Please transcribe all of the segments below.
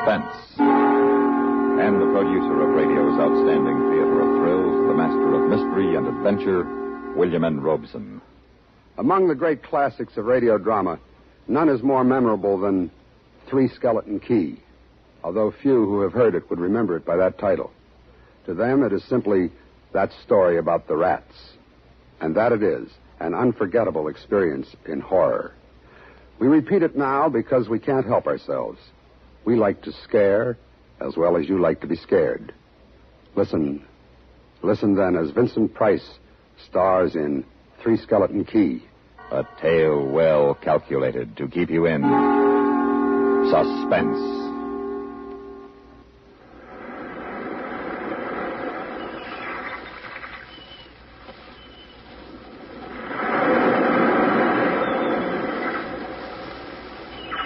Suspense. And the producer of radio's outstanding theater of thrills, the master of mystery and adventure, William N. Robeson. Among the great classics of radio drama, none is more memorable than Three Skeleton Key, although few who have heard it would remember it by that title. To them, it is simply that story about the rats. And that it is, an unforgettable experience in horror. We repeat it now because we can't help ourselves. We like to scare as well as you like to be scared. Listen then as Vincent Price stars in Three Skeleton Key. A tale well calculated to keep you in suspense.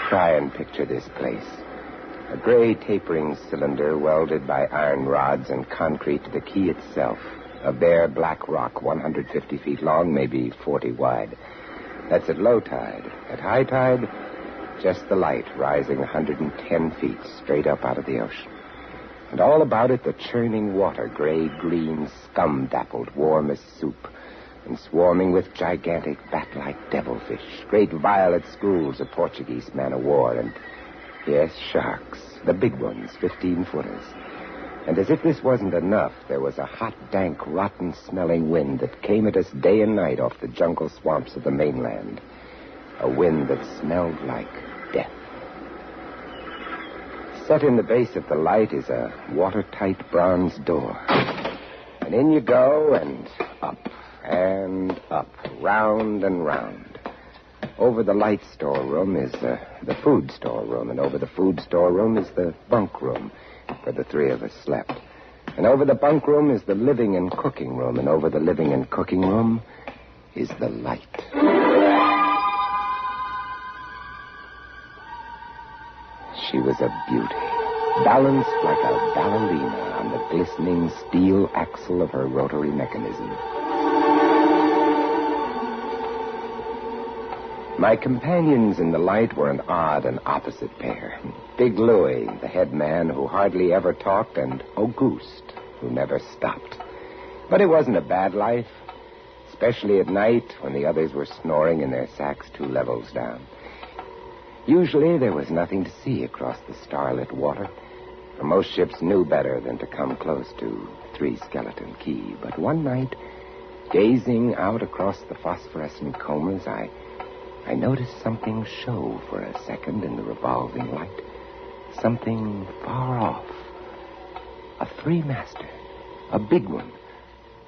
Try and picture this place. A gray tapering cylinder welded by iron rods and concrete to the key itself. A bare black rock 150 feet long, maybe 40 wide. That's at low tide. At high tide, just the light rising 110 feet straight up out of the ocean. And all about it, the churning water, gray-green, scum-dappled, warm as soup, and swarming with gigantic bat-like devilfish, great violet schools of Portuguese man-o'-war, and, yes, sharks, the big ones, 15-footers. And as if this wasn't enough, there was a hot, dank, rotten-smelling wind that came at us day and night off the jungle swamps of the mainland. A wind that smelled like death. Set in the base of the light is a watertight bronze door. And in you go, and up, round and round. Over the light storeroom is the food storeroom, and over the food storeroom is the bunk room, where the three of us slept. And over the bunk room is the living and cooking room, and over the living and cooking room is the light. She was a beauty, balanced like a ballerina on the glistening steel axle of her rotary mechanism. My companions in the light were an odd and opposite pair. Big Louie, the head man who hardly ever talked, and Auguste, who never stopped. But it wasn't a bad life, especially at night when the others were snoring in their sacks 2 levels down. Usually there was nothing to see across the starlit water, for most ships knew better than to come close to Three Skeleton Key. But one night, gazing out across the phosphorescent combers, I noticed something show for a second in the revolving light. Something far off. A 3-master. A big one.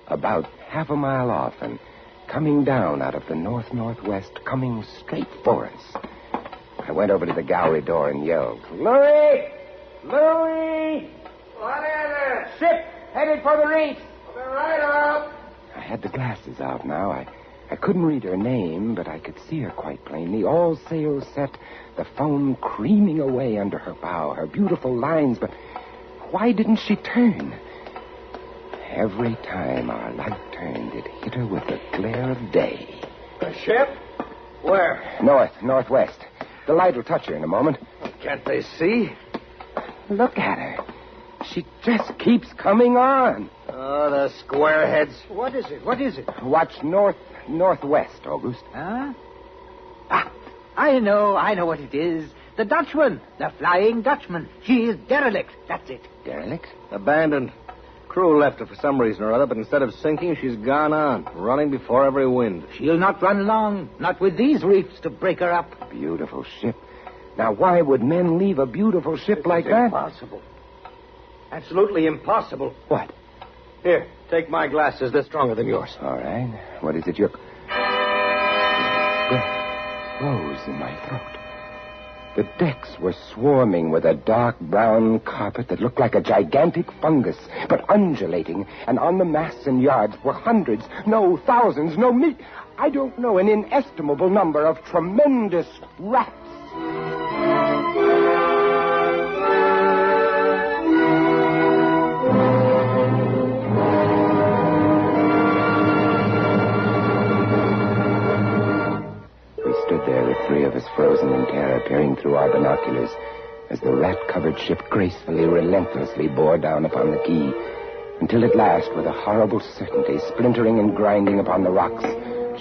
About half a mile off and coming down out of the north-northwest, coming straight for us. I went over to the gallery door and yelled, "Louie! Louie! What is it? Ship headed for the reef!" I'll be right out. I had the glasses out now. I couldn't read her name, but I could see her quite plainly. All sails set, the foam creaming away under her bow, her beautiful lines. But why didn't she turn? Every time our light turned, it hit her with the glare of day. A ship? Where? Northwest. The light will touch her in a moment. Can't they see? Look at her. She just keeps coming on. Oh, the squareheads. What is it? What is it? Watch northwest, August. Huh? I know what it is. The Dutchman. The Flying Dutchman. She is derelict. That's it. Derelict? Abandoned. Crew left her for some reason or other, but instead of sinking, she's gone on, running before every wind. She'll not run long. Not with these reefs to break her up. Beautiful ship. Now, why would men leave a beautiful ship like that? Impossible. Absolutely impossible. What? Here, take my glasses. They're stronger than yours. All right. What is it you're... Breath rose in my throat. The decks were swarming with a dark brown carpet that looked like a gigantic fungus, but undulating, and on the masts and yards were hundreds, no, thousands, no, I don't know, an inestimable number of tremendous rats. Three of us frozen in terror, peering through our binoculars, as the rat-covered ship gracefully, relentlessly bore down upon the quay, until at last, with a horrible certainty, splintering and grinding upon the rocks,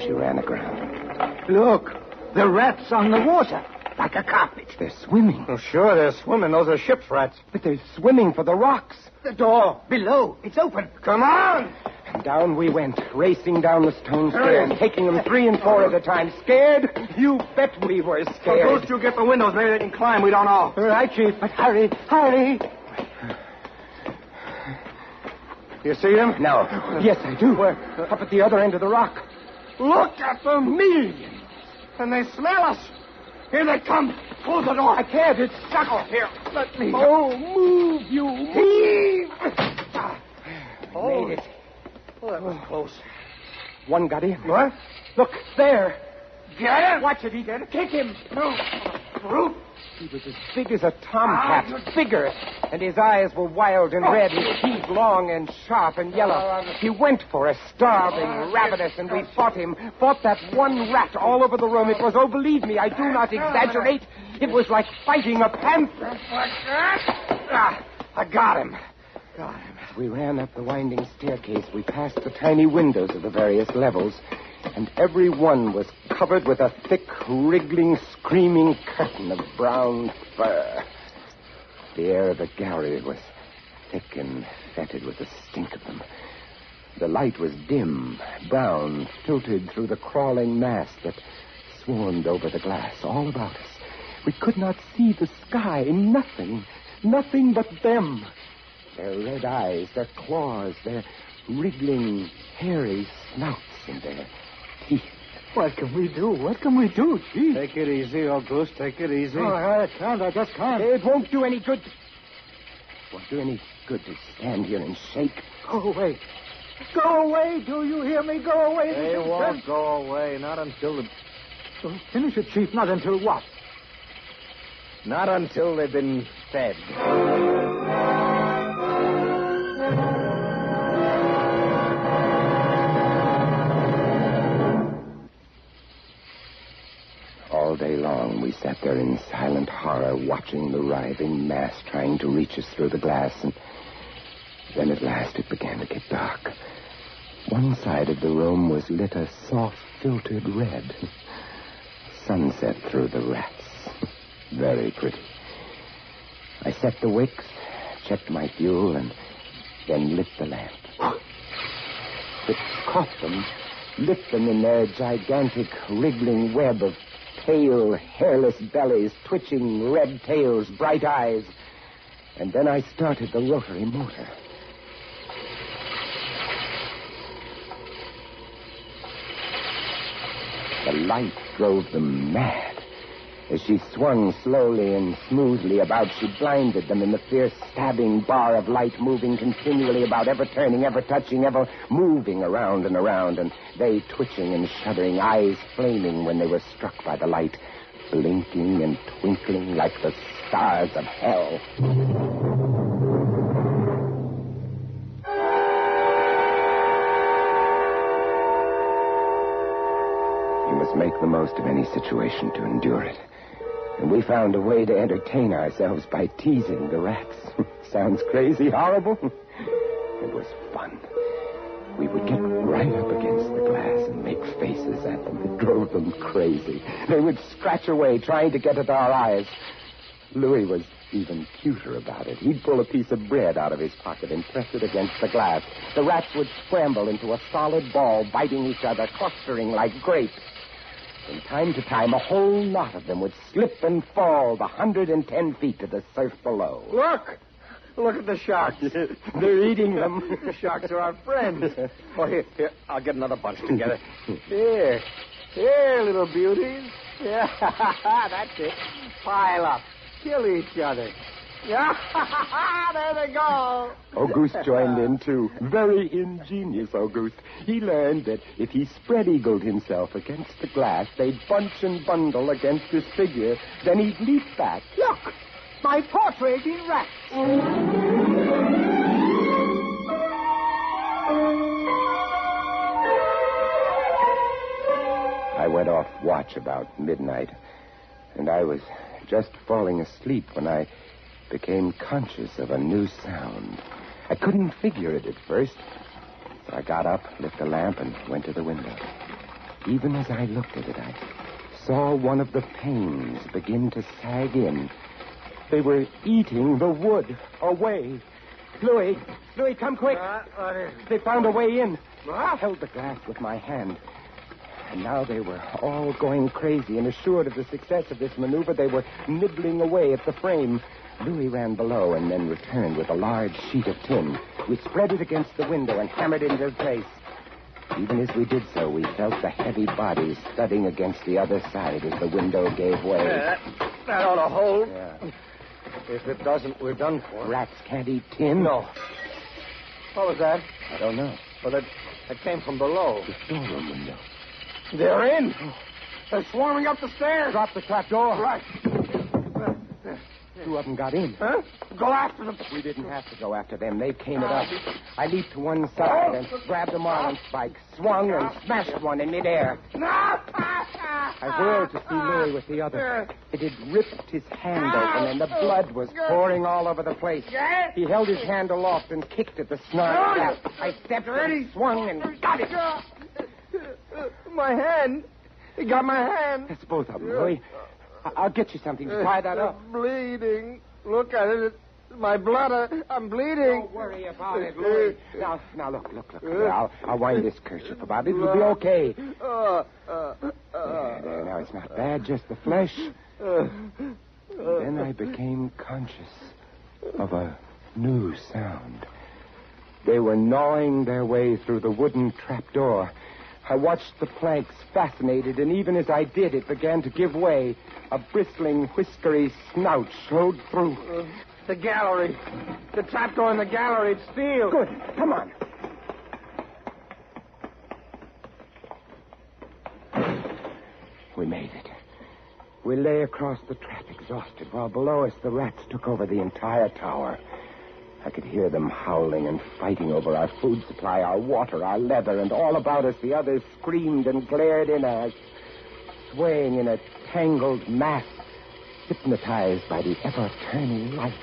she ran aground. Look, the rats on the water, like a carpet. They're swimming. Oh, sure, they're swimming. Those are ship's rats. But they're swimming for the rocks. The door below, it's open. Come on! And down we went, racing down the stone stairs, taking them 3 and 4 at a time. Scared? You bet we were scared. Suppose you get the windows. Maybe they can climb. We don't know. All right, Chief, but hurry, hurry. You see them? No. Yes, I do. We're up at the other end of the rock. Look at them. Millions. And they smell us. Here they come. Close the door. I can't. It's stuck. Oh, here. Let me. Oh, move, you. Heave. Made it. Well, that was close. One got in. What? Look, there. Get him. Watch it, Eden. Kick him. No. Brute. He was as big as a tomcat, bigger, and his eyes were wild and red, his teeth long and sharp and yellow. He went for us, starving, ravenous, and we fought him, fought that one rat all over the room. It was, oh, believe me, I do not exaggerate, it was like fighting a panther. I got him. As we ran up the winding staircase, we passed the tiny windows of the various levels, and every one was covered with a thick, wriggling, screaming curtain of brown fur. The air of the gallery was thick and fetid with the stink of them. The light was dim, brown, filtered through the crawling mass that swarmed over the glass all about us. We could not see the sky, nothing but them. Their red eyes, their claws, their wriggling, hairy snouts, and their teeth. What can we do? What can we do, Chief? Take it easy, old goose. Take it easy. Oh, I can't. I just can't. It won't do any good. It won't do any good to stand here and shake. Go away. Go away. Do you hear me? Go away. They won't go away. Not until the... So finish it, Chief. Not until what? Not until they've been fed. All day long, we sat there in silent horror, watching the writhing mass trying to reach us through the glass, and then at last it began to get dark. One side of the room was lit a soft, filtered red. Sunset through the rats. Very pretty. I set the wicks, checked my fuel, and then lit the lamp. It caught them, lit them in their gigantic, wriggling web of pale, hairless bellies, twitching red tails, bright eyes. And then I started the rotary motor. The light drove them mad. As she swung slowly and smoothly about, she blinded them in the fierce, stabbing bar of light, moving continually about, ever turning, ever touching, ever moving around and around, and they twitching and shuddering, eyes flaming when they were struck by the light, blinking and twinkling like the stars of hell. You must make the most of any situation to endure it. And we found a way to entertain ourselves by teasing the rats. Sounds crazy, horrible? It was fun. We would get right up against the glass and make faces at them. It drove them crazy. They would scratch away, trying to get at our eyes. Louis was even cuter about it. He'd pull a piece of bread out of his pocket and press it against the glass. The rats would scramble into a solid ball, biting each other, clustering like grapes. From time to time, a whole lot of them would slip and fall the 110 feet to the surf below. Look at the sharks. They're eating them. The sharks are our friends. Oh, here, I'll get another bunch together. Here, little beauties. Yeah, that's it. Pile up. Kill each other. Yeah, there they go. Auguste joined in, too. Very ingenious, Auguste. He learned that if he spread-eagled himself against the glass, they'd bunch and bundle against his figure. Then he'd leap back. Look, my portrait in rats. I went off watch about midnight, and I was just falling asleep when I became conscious of a new sound. I couldn't figure it at first, so I got up, lit the lamp, and went to the window. Even as I looked at it, I saw one of the panes begin to sag in. They were eating the wood away. Louis, come quick. They found a way in. I held the glass with my hand. And now they were all going crazy, and assured of the success of this maneuver, they were nibbling away at the frame. Louis ran below and then returned with a large sheet of tin. We spread it against the window and hammered it into place. Even as we did so, we felt the heavy bodies thudding against the other side as the window gave way. That ought to hold. Yeah. If it doesn't, we're done for. Rats can't eat tin? No. What was that? I don't know. Well, that came from below. The storeroom window. They're in. They're swarming up the stairs. Drop the trap door. Right. Two of them got in. Huh? Go after them. We didn't have to go after them. They came at us. I leaped to one side and grabbed a marlin spike, swung and smashed one in midair. I whirled to see Louis with the other. It had ripped his hand open, and the blood was pouring all over the place. He held his hand aloft and kicked at the snarl trap. I stepped in, swung, and got it. My hand. He got my hand. That's both of them, Louis. I'll get you something to tie that up. Bleeding. Look at it. It's my blood. I'm bleeding. Don't worry about it, Louis. Now, look. I'll wind this kerchief about it. It'll be okay. There, now, it's not bad, just the flesh. Then I became conscious of a new sound. They were gnawing their way through the wooden trapdoor. I watched the planks, fascinated, and even as I did, it began to give way. A bristling, whiskery snout showed through. The gallery. The trapdoor in the gallery. It's sealed. Good. Come on. We made it. We lay across the trap, exhausted, while below us the rats took over the entire tower. I could hear them howling and fighting over our food supply, our water, our leather, and all about us the others screamed and glared in at us, swaying in a tangled mass, hypnotized by the ever-turning light.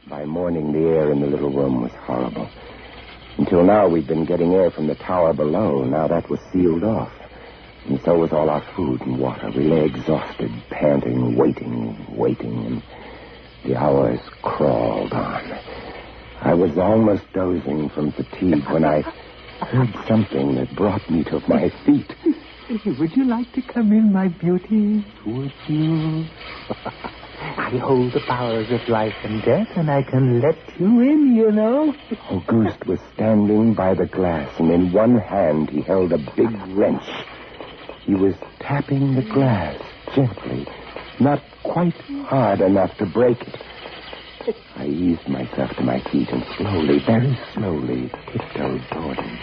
By morning, the air in the little room was horrible. Until now, we'd been getting air from the tower below. Now that was sealed off. And so was all our food and water. We lay exhausted, panting, waiting, and the hours crawled on. I was almost dozing from fatigue when I heard something that brought me to my feet. Would you like to come in, my beauty? Would you? I hold the powers of life and death, and I can let you in, you know. Auguste was standing by the glass, and in one hand he held a big wrench. He was tapping the glass gently, not quite hard enough to break it. I eased myself to my feet and slowly, very slowly, tiptoed toward him.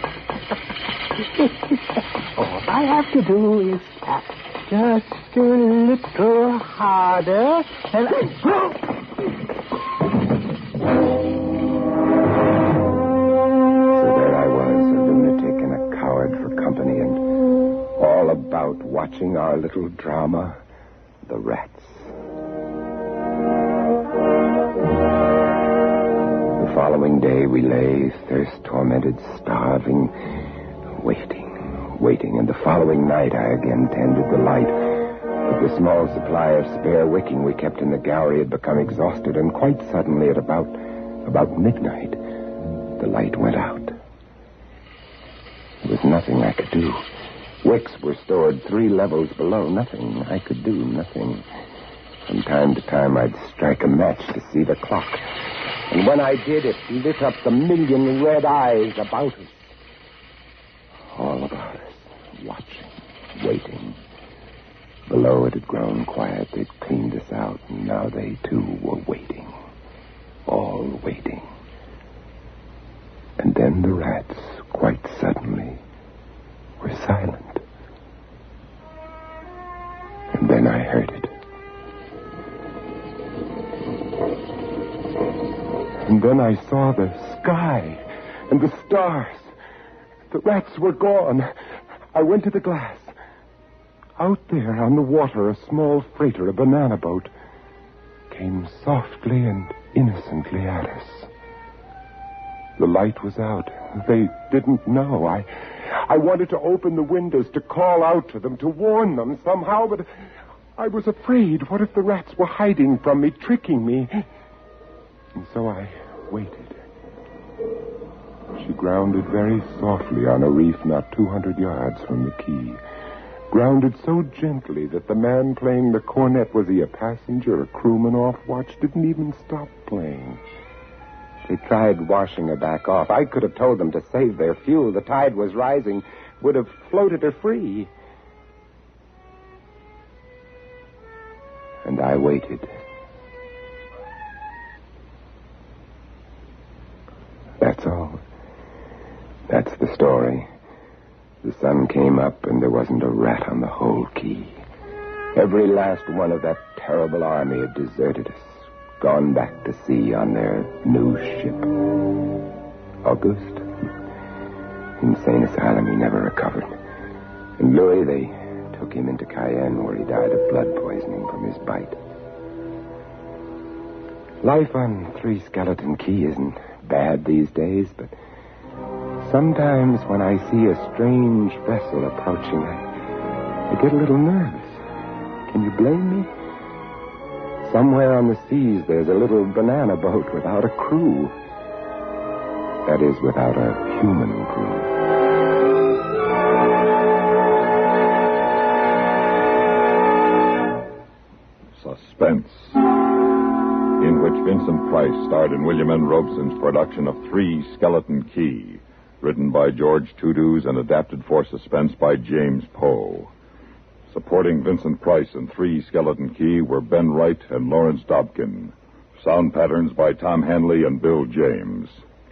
All I have to do is tap just a little harder, and So there I was, a lunatic and a coward for company, and all about watching our little drama, the rats. The following day we lay, thirst-tormented, starving, waiting, and the following night I again tended the light. But the small supply of spare wicking we kept in the gallery had become exhausted, and quite suddenly at about midnight, the light went out. There was nothing I could do. Wicks were stored 3 levels below. Nothing I could do, nothing. From time to time, I'd strike a match to see the clock. And when I did, it lit up the million red eyes about us. All about us, watching, waiting. Below it had grown quiet. They'd cleaned us out, and now they, too, were waiting. All waiting. And then the rats, quite suddenly, were silent. And then I heard it. then I saw the sky and the stars. The rats were gone. I went to the glass. Out there on the water, a small freighter, a banana boat, came softly and innocently at us. The light was out. They didn't know. I wanted to open the windows to call out to them, to warn them somehow, but I was afraid. What if the rats were hiding from me, tricking me? And so I waited. She grounded very softly on a reef not 200 yards from the quay. Grounded so gently that the man playing the cornet, was he a passenger, a crewman off watch, didn't even stop playing. They tried washing her back off. I could have told them to save their fuel. The tide was rising, would have floated her free. And I waited. That's all. That's the story. The sun came up and there wasn't a rat on the whole quay. Every last one of that terrible army had deserted us, gone back to sea on their new ship. Auguste, insane asylum, he never recovered. And Louis, they took him into Cayenne where he died of blood poisoning from his bite. Life on Three Skeleton Key isn't bad these days, but sometimes when I see a strange vessel approaching, I get a little nervous. Can you blame me? Somewhere on the seas, there's a little banana boat without a crew. That is, without a human crew. Suspense, in which Vincent Price starred in William N. Robeson's production of Three Skeleton Key, written by George Tudus and adapted for Suspense by James Poe. Supporting Vincent Price in Three Skeleton Key were Ben Wright and Lawrence Dobkin. Sound patterns by Tom Hanley and Bill James.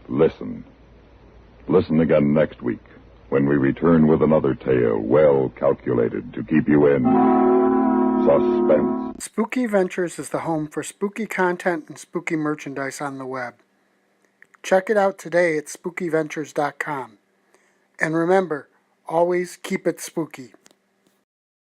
Listen. Listen again next week when we return with another tale well calculated to keep you in suspense. Spooky Ventures is the home for spooky content and spooky merchandise on the web. Check it out today at spookyventures.com. And remember, always keep it spooky.